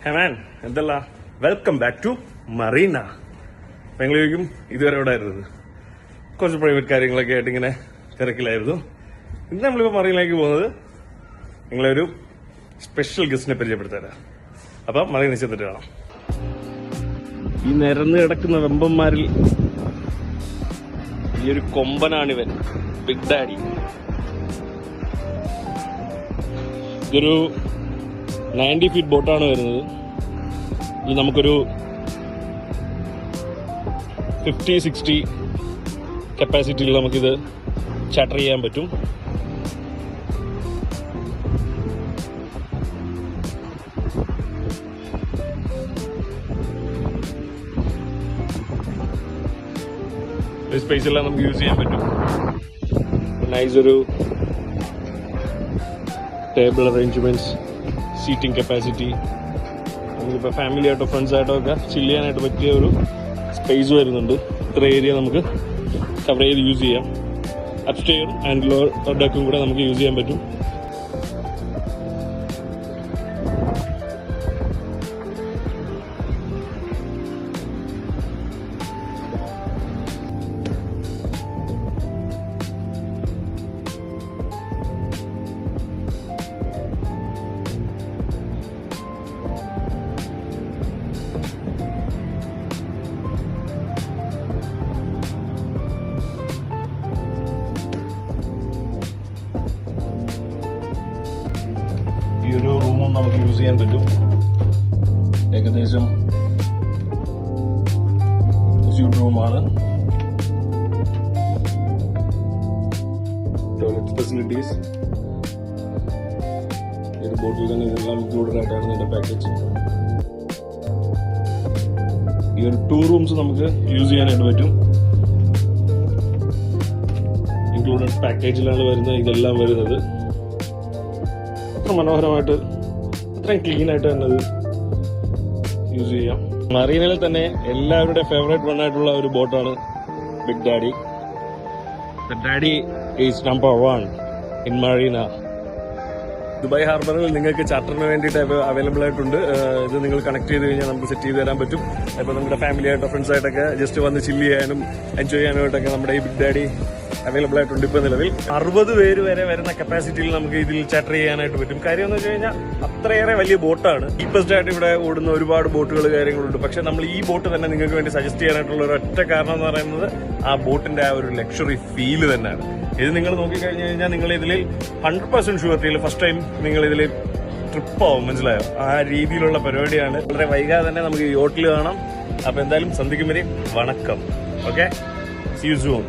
ഹെമാൻ എന്തല്ല, welcome back to Marina. ഞങ്ങളിലേക്കും ഇതുവരെ ഇവിടെ ആയിരുന്നത് കുറച്ച് പ്രൈവറ്റ് കാര്യങ്ങളൊക്കെ ആയിട്ട് ഇങ്ങനെ തിരക്കിലായിരുന്നു. ഇന്ന് നമ്മളിപ്പോൾ മറീനയിലേക്ക് പോകുന്നത് നിങ്ങളൊരു സ്പെഷ്യൽ ഗസ്റ്റിനെ പരിചയപ്പെടുത്താനാ. അപ്പം മറീന ചെന്നിട്ട് കാണാം. ഈ നിരന്ന് കിടക്കുന്ന വെമ്പന്മാരിൽ ഈ ഒരു കൊമ്പനാണിവൻ, ബിഗ് ഡാഡി. ഇതൊരു 90 ഫീറ്റ് ബോട്ടാണ് വരുന്നത്. ഇത് നമുക്കൊരു 50-60 കപ്പാസിറ്റിയിൽ നമുക്കിത് ചാർട്ടർ ചെയ്യാൻ പറ്റും. സ്പേസ് എല്ലാം നമുക്ക് യൂസ് ചെയ്യാൻ പറ്റും. നൈസ് ഒരു ടേബിൾ അറേഞ്ച്മെന്റ്സ്, സീറ്റിംഗ് കപ്പാസിറ്റി, നമുക്കിപ്പോൾ ഫാമിലി ആയിട്ടോ ഫ്രണ്ട്സ് ആയിട്ടോ ഒക്കെ ചില്ല് ചെയ്യാനായിട്ട് പറ്റിയ ഒരു സ്പേസ് വരുന്നുണ്ട്. ഇത്ര ഏരിയ നമുക്ക് കവർ ചെയ്ത് യൂസ് ചെയ്യാം. അപ്സ്റ്റെയറും ആൻഡ് ലോവർ ഡെക്കും കൂടെ നമുക്ക് യൂസ് ചെയ്യാൻ പറ്റും. ഈ ഒരു റൂമും നമുക്ക് യൂസ് ചെയ്യാൻ പറ്റും. ഏകദേശം സ്യൂട്ട് റൂമാണ്. ടോയ്ലറ്റ് ഫെസിലിറ്റീസ് ഈ ഒരു ബോട്ടിൽ തന്നെ ഇതെല്ലാം ഇൻക്ലൂഡഡ് ആയിട്ടാണ് ഇതിന്റെ പാക്കേജ്. ഈ ഒരു 2 റൂംസ് നമുക്ക് യൂസ് ചെയ്യാനായിട്ട് പറ്റും. ഇൻക്ലൂഡഡ് പാക്കേജിലാണ് വരുന്നത് ഇതെല്ലാം വരുന്നത്. മനോഹരമായിട്ട് അത്രയും ക്ലീൻ ആയിട്ട് തന്നെ അത് യൂസ് ചെയ്യാം. മറീനയിൽ തന്നെ എല്ലാവരുടെ ഫേവറേറ്റ് വൺ ആയിട്ടുള്ള ഒരു ബോട്ടാണ് big daddy. Daddy is number 1 in Marina. Dubai ഹാർബറിൽ നിങ്ങൾക്ക് ചാർട്ടറിന് വേണ്ടിയിട്ട് അവൈലബിൾ ആയിട്ടുണ്ട്. ഇത് നിങ്ങൾ കണക്ട് ചെയ്ത് കഴിഞ്ഞാൽ നമുക്ക് സെറ്റ് ചെയ്ത് തരാൻ പറ്റും. ഇപ്പോൾ നമ്മുടെ ഫാമിലി ആയിട്ടോ ഫ്രണ്ട്സ് ആയിട്ടൊക്കെ ജസ്റ്റ് വന്ന് ചില്ല് ചെയ്യാനും എൻജോയ് ചെയ്യാനായിട്ടൊക്കെ നമ്മുടെ ഈ ബിഗ് ഡാഡി അവൈലബിൾ ആയിട്ടുണ്ട്. ഇപ്പോൾ നിലവിൽ 60 പേര് വരെ വരുന്ന കപ്പാസിറ്റിയിൽ നമുക്ക് ഇതിൽ ചാർട്ടർ ചെയ്യാനായിട്ട് പറ്റും. കാര്യം എന്ന് വെച്ച് കഴിഞ്ഞാൽ അത്രയേറെ വലിയ ബോട്ടാണ്. ഡീപ്പസ്റ്റ് ആയിട്ട് ഇവിടെ ഓടുന്ന ഒരുപാട് ബോട്ടുകൾ കാര്യങ്ങളുണ്ട്. പക്ഷെ നമ്മൾ ഈ ബോട്ട് തന്നെ നിങ്ങൾക്ക് വേണ്ടി സജസ്റ്റ് ചെയ്യാനായിട്ടുള്ള ഒരു ഒറ്റ കാരണം എന്ന് പറയുന്നത് ആ ബോട്ടിന്റെ ആ ഒരു ലക്ഷറി ഫീല് തന്നെയാണ്. ഇത് നിങ്ങൾ നോക്കിക്കഴിഞ്ഞു കഴിഞ്ഞാൽ നിങ്ങൾ ഇതിൽ 100% ഷുവർട്ടിയിൽ ഫസ്റ്റ് ടൈം നിങ്ങൾ ഇതിൽ ട്രിപ്പ് ആവും. മനസ്സിലായോ? ആ രീതിയിലുള്ള പരിപാടിയാണ്. വളരെ വൈകാതെ തന്നെ നമുക്ക് യോട്ടിൽ കാണാം. അപ്പൊ എന്തായാലും സന്ധിക്കും വരെ വണക്കം. Okay, see you soon.